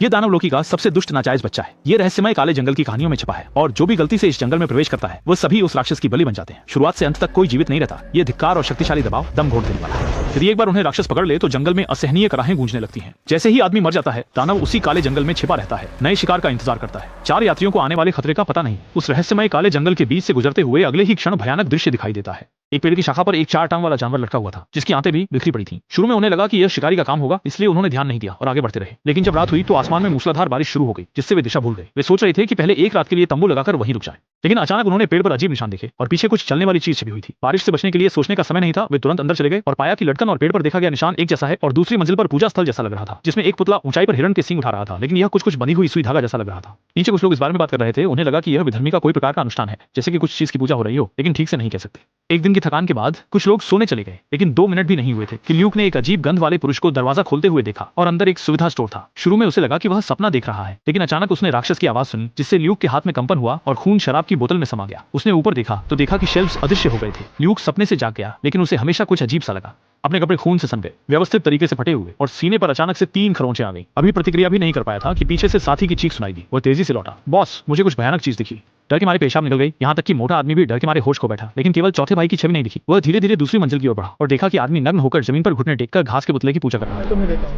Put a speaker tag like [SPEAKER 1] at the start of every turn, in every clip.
[SPEAKER 1] ये दानव लोकी का सबसे दुष्ट नाजायज बच्चा है। ये रहस्यमय काले जंगल की कहानियों में छुपा है और जो भी गलती से इस जंगल में प्रवेश करता है वो सभी उस राक्षस की बलि बन जाते हैं। शुरुआत से अंत तक कोई जीवित नहीं रहता। ये धिक्कार और शक्तिशाली दबाव दम घोट देने वाला है। यदि एक बार उन्हें राक्षस पकड़ ले तो जंगल में असहनीय कराहें गूंजने लगती हैं। जैसे ही आदमी मर जाता है, दानव उसी काले जंगल में छिपा रहता है, नए शिकार का इंतजार करता है। 4 यात्रियों को आने वाले खतरे का पता नहीं। उस रहस्यमय काले जंगल के बीच से गुजरते हुए अगले ही क्षण भयानक दृश्य दिखाई देता है। एक पेड़ की शाखा पर एक 4 टांग वाला जानवर लटका हुआ था, जिसकी आंतें भी बिखरी पड़ी थीं। शुरू में उन्हें लगा कि यह शिकारी का काम होगा, इसलिए उन्होंने ध्यान नहीं दिया और आगे बढ़ते रहे। लेकिन जब रात हुई तो आसमान में मूसलाधार बारिश शुरू हो गई, जिससे वे दिशा भूल गए। वे सोच रहे थे कि पहले एक रात के लिए तंबू लगाकर वहीं रुक जाएं। लेकिन अचानक उन्होंने पेड़ पर अजीब निशान देखे और पीछे कुछ चलने वाली चीज छिपी हुई थी। बारिश से बचने के लिए सोचने का समय नहीं था। वे तुरंत अंदर चले गए और पाया कि लटकन और पेड़ पर देखा गया निशान एक जैसा है और दूसरी मंजिल पर पूजा स्थल जैसा लग रहा था, जिसमें एक पुतला ऊंचाई पर हिरण के सींग उठा रहा था, लेकिन यह कुछ बंधी हुई सुई धागा जैसा लग रहा था। नीचे कुछ लोग इस बारे में बात कर रहे थे। उन्हें लगा कि यह विधर्मी का कोई प्रकार का अनुष्ठान है, जैसे कि कुछ चीज की पूजा हो रही हो, लेकिन ठीक से नहीं कह सकते। एक दिन की थकान के बाद कुछ लोग सोने चले गए, लेकिन 2 मिनट भी नहीं हुए थे कि ल्यूक ने एक अजीब गंध वाले पुरुष को दरवाजा खोलते हुए देखा और अंदर एक सुविधा स्टोर था। शुरू में उसे लगा कि वह सपना देख रहा है, लेकिन अचानक उसने राक्षस की आवाज सुनी, जिससे ल्यूक के हाथ में कंपन हुआ और खून शराब की बोतल में समा गया। उसने ऊपर देखा तो देखा कि शेल्फ्स अदृश्य हो गए थे। ल्यूक सपने से जाग गया, लेकिन उसे हमेशा कुछ अजीब सा लगा। अपने कपड़े खून से सन गए, व्यवस्थित तरीके से फटे हुए, और सीने पर अचानक से 3 खरोंचें आ गई। अभी प्रतिक्रिया भी नहीं कर पाया था कि पीछे से साथी की चीख सुनाई दी। वह तेजी से लौटा। बॉस, मुझे कुछ भयानक चीज दिखी। डर के मारे पेशाब निकल गई। यहाँ तक कि मोटा आदमी भी डर के मारे होश खो बैठा, लेकिन केवल चौथे भाई की छवि नहीं दिखी। वह धीरे धीरे दूसरी मंजिल की ओर बढ़ा और देखा कि आदमी नग्न होकर जमीन पर घुटने टेककर घास के पुतले की पूजा कर रहा है।
[SPEAKER 2] तुम्हें देता हूँ।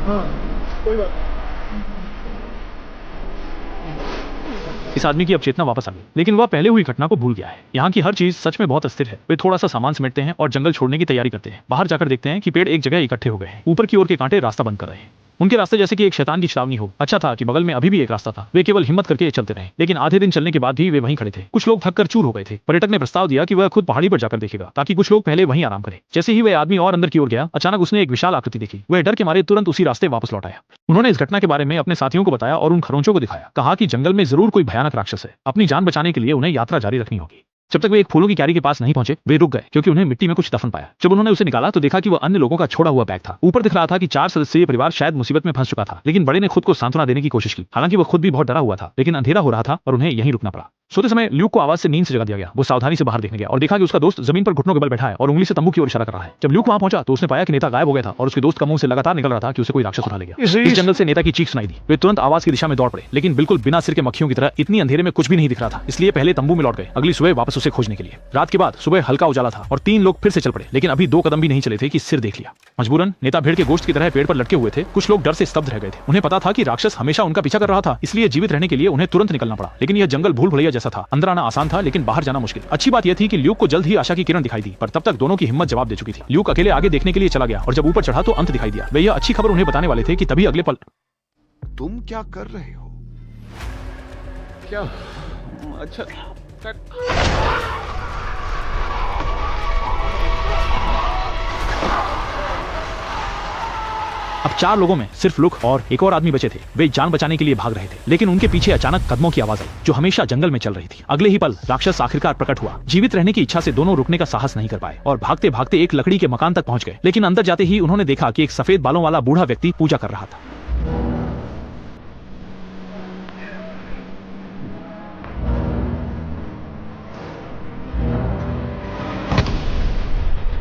[SPEAKER 2] हाँ, कोई बात नहीं।
[SPEAKER 1] इस आदमी की अब चेतना वापस आ गई, लेकिन वह पहले हुई घटना को भूल गया है। यहाँ की हर चीज सच में बहुत अस्थिर है। वे थोड़ा सा सामान समेटते हैं और जंगल छोड़ने की तैयारी करते हैं। बाहर जाकर देखते हैं कि पेड़ एक जगह इकट्ठे हो गए हैं। ऊपर की ओर के कांटे रास्ता बंद कर रहे हैं। उनके रास्ते जैसे कि एक शैतान की छावनी हो। अच्छा था कि बगल में अभी भी एक रास्ता था। वे केवल हिम्मत करके चलते रहे, लेकिन आधे दिन चलने के बाद भी वे वहीं खड़े थे। कुछ लोग थक कर चूर हो गए थे। पर्यटक ने प्रस्ताव दिया कि वह खुद पहाड़ी पर जाकर देखेगा, ताकि कुछ लोग पहले वहीं आराम करें। जैसे ही वह आदमी और अंदर की ओर गया, अचानक उसने एक विशाल आकृति देखी। वह डर के मारे तुरंत उसी रास्ते वापस लौट आया। उन्होंने इस घटना के बारे में अपने साथियों को बताया और उन खरोंचों को दिखाया। कहा कि जंगल में जरूर कोई भयानक राक्षस है। अपनी जान बचाने के लिए उन्हें यात्रा जारी रखनी होगी। जब तक वे एक फूलों की क्यारी के पास नहीं पहुंचे, वे रुक गए, क्योंकि उन्हें मिट्टी में कुछ दफन पाया। जब उन्होंने उसे निकाला तो देखा कि वह अन्य लोगों का छोड़ा हुआ बैग था। ऊपर दिख रहा था कि 4 सदस्यीय परिवार शायद मुसीबत में फंस चुका था, लेकिन बड़े ने खुद को सांत्वना देने की कोशिश की। हालांकि वह खुद भी बहुत डरा हुआ था, लेकिन अंधेरा हो रहा था और उन्हें यहीं रुकना पड़ा। सोते समय ल्यूक को आवाज से नींद से जगा दिया गया। वो सावधानी से बाहर देखने गया और देखा कि उसका दोस्त जमीन पर घुटनों के बल बैठा है और उंगली से तंबू की ओर इशारा कर रहा है। जब ल्यूक वहां पहुंचा तो उसने पाया कि नेता गायब हो गया था और उसके दोस्त का मुंह से लगातार निकल रहा था कि उसे कोई राक्षस उठा ले गया। इस जंगल से नेता की चीख सुनाई दी। वे तुरंत आवाज की दिशा में दौड़ पड़े, लेकिन बिल्कुल बिना सिर के मक्खियों की तरह। इतनी अंधेरे में कुछ भी नहीं दिख रहा था, इसलिए पहले तंबू में लौट गए, अगली सुबह वापस उसे खोजने के लिए। रात के बाद सुबह हल्का उजाला था और 3 लोग फिर से चल पड़े, लेकिन अभी 2 कदम भी नहीं चले थे कि सिर देख लिया। मजबूरन नेता भेड़ के गोश्त की तरह पेड़ पर लटके हुए थे। कुछ लोग डर से स्तब्ध रह गए थे। उन्हें पता था कि राक्षस हमेशा उनका पीछा कर रहा था, इसलिए जीवित रहने के लिए उन्हें तुरंत निकलना पड़ा। लेकिन यह जंगल भूल भुलैया जैसा था। अंदर आना आसान था, लेकिन बाहर जाना मुश्किल। अच्छी बात यह थी कि ल्यूक को जल्द ही आशा की किरण दिखाई दी, पर तब तक दोनों की हिम्मत जवाब दे चुकी थी। ल्यूक अकेले आगे देखने के लिए चला गया और जब ऊपर चढ़ा तो अंत दिखाई दिया। वे यह अच्छी खबर उन्हें बताने वाले थे कि तभी अगले पल।
[SPEAKER 3] तुम क्या कर रहे हो?
[SPEAKER 2] क्या? अच्छा।
[SPEAKER 1] अब 4 लोगों में सिर्फ लुक और एक और आदमी बचे थे। वे जान बचाने के लिए भाग रहे थे, लेकिन उनके पीछे अचानक कदमों की आवाज आई, जो हमेशा जंगल में चल रही थी। अगले ही पल राक्षस आखिरकार प्रकट हुआ। जीवित रहने की इच्छा से दोनों रुकने का साहस नहीं कर पाए और भागते भागते एक लकड़ी के मकान तक पहुंच गए। लेकिन अंदर जाते ही उन्होंने देखा कि एक सफेद बालों वाला बूढ़ा व्यक्ति पूजा कर रहा था।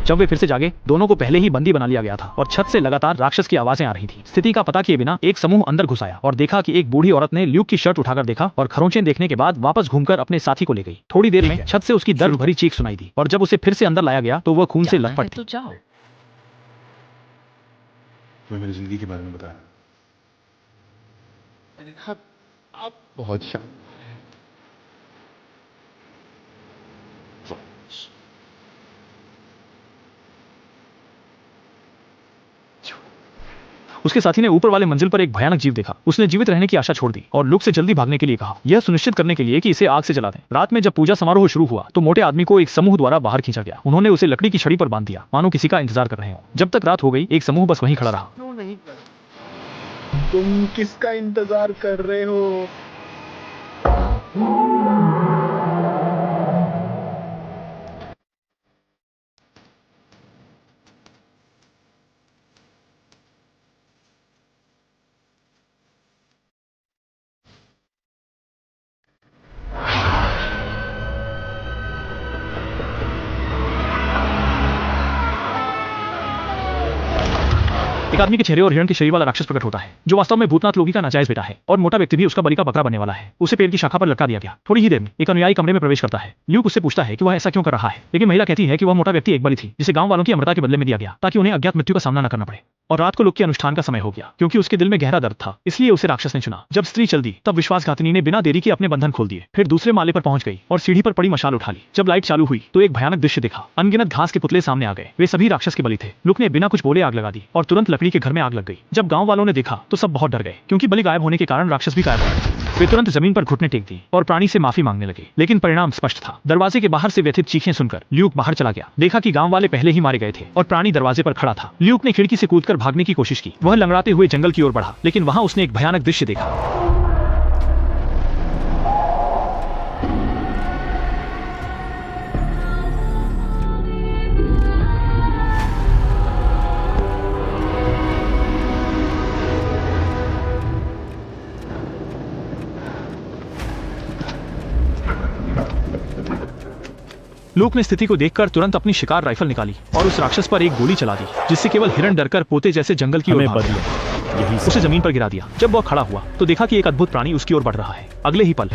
[SPEAKER 1] जब वे फिर से जागे, दोनों को पहले ही बंदी बना लिया गया था और छत से लगातार राक्षस की आवाजें आ रही थी। स्थिति का पता किए बिना एक समूह अंदर घुस आया और देखा कि एक बूढ़ी औरत ने ल्यूक की शर्ट उठाकर देखा और खरोंचें देखने के बाद वापस घूमकर अपने साथी को ले गई। थोड़ी देर में छत से उसकी दर्द भरी चीख सुनाई दी और जब उसे फिर से अंदर लाया गया तो वह खून से लथपथ थी।
[SPEAKER 4] तो जाओ।
[SPEAKER 2] तुम्हें मेरी जिंदगी के बारे में बताया। मैंने कहा आप बहुत शांत।
[SPEAKER 1] उसके साथी ने ऊपर वाले मंजिल पर एक भयानक जीव देखा। उसने जीवित रहने की आशा छोड़ दी और लुक से जल्दी भागने के लिए कहा, यह सुनिश्चित करने के लिए कि इसे आग से जला दें। रात में जब पूजा समारोह शुरू हुआ तो मोटे आदमी को एक समूह द्वारा बाहर खींचा गया। उन्होंने उसे लकड़ी की छड़ी पर बांध दिया, मानो किसी का इंतजार कर रहे हो। जब तक रात हो गई, एक समूह बस वहीं खड़ा रहा।
[SPEAKER 2] तुम किसका इंतजार कर रहे हो?
[SPEAKER 1] एक आदमी के चेहरे और हिरण के शरीर वाला राक्षस प्रकट होता है, जो वास्तव में भूतनाथ लोकी का नाजायज बेटा है, और मोटा व्यक्ति भी उसका बलि का बकरा बनने वाला है। उसे पेड़ की शाखा पर लटका दिया गया। थोड़ी ही देर में एक अनुयायी कमरे में प्रवेश करता है। ल्यूक उससे पूछता है कि वह ऐसा क्यों कर रहा है, लेकिन महिला कहती है कि वह मोटा व्यक्ति एक बलि थी, जिसे गांव वालों की अमरता के बदले में दिया गया, ताकि उन्हें अज्ञात मृत्यु का सामना न करना पड़े। और रात को लोक के अनुष्ठान का समय हो गया, क्योंकि उसके दिल में गहरा दर्द था, इसलिए उसे राक्षस ने चुना। जब स्त्री चल दी, तब विश्वासघातिनी ने बिना देरी के अपने बंधन खोल दिए, फिर दूसरे माले पर पहुंच गई और सीढ़ी पर पड़ी मशाल उठा ली। जब लाइट चालू हुई तो एक भयानक दृश्य देखा। अनगिनत घास के पुतले सामने आ गए। वे सभी राक्षस के बलि थे। लुक ने बिना कुछ बोले आग लगा दी और तुरंत लकड़ी के घर में आग लग गई। जब गांव वालों ने देखा तो सब बहुत डर गए, क्योंकि बलि गायब होने के कारण राक्षस भी गायब हो गए। वे तुरंत जमीन पर घुटने टेक दी और प्राणी से माफी मांगने लगे, लेकिन परिणाम स्पष्ट था। दरवाजे के बाहर से व्यथित चीखें सुनकर ल्यूक बाहर चला गया। देखा कि गांव वाले पहले ही मारे गए थे और प्राणी दरवाजे पर खड़ा था। ल्यूक ने खिड़की से कूदकर भागने की कोशिश की। वह लंगड़ाते हुए जंगल की ओर बढ़ा, लेकिन वहां उसने एक भयानक दृश्य देखा। लूक ने स्थिति को देखकर तुरंत अपनी शिकार राइफल निकाली और उस राक्षस पर एक गोली चला दी, जिससे केवल हिरण डरकर पोते जैसे जंगल की ओर भाग गया। उसे जमीन पर गिरा दिया। जब वह खड़ा हुआ तो देखा कि एक अद्भुत प्राणी उसकी ओर बढ़ रहा है। अगले ही पल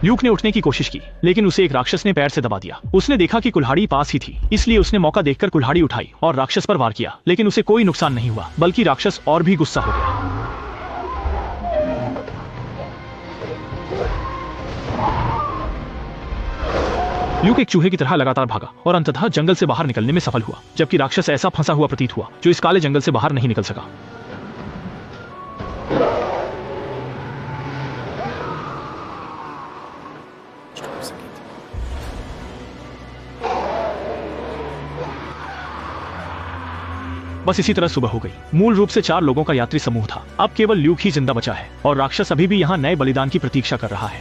[SPEAKER 1] ल्यूक ने उठने की कोशिश की, लेकिन उसे एक राक्षस ने पैर से दबा दिया। उसने देखा कि कुल्हाड़ी पास ही थी, इसलिए उसने मौका देखकर कुल्हाड़ी उठाई और राक्षस पर वार किया, लेकिन उसे कोई नुकसान नहीं हुआ, बल्कि राक्षस और भी गुस्सा हो गया। ल्यूक एक चूहे की तरह लगातार भागा और अंततः जंगल से बाहर निकलने में सफल हुआ, जबकि राक्षस ऐसा फंसा हुआ प्रतीत हुआ जो इस काले जंगल से बाहर नहीं निकल सका। बस इसी तरह सुबह हो गई। मूल रूप से 4 लोगों का यात्री समूह था। अब केवल ल्यूक ही जिंदा बचा है और राक्षस अभी भी यहाँ नए बलिदान की प्रतीक्षा कर रहा है।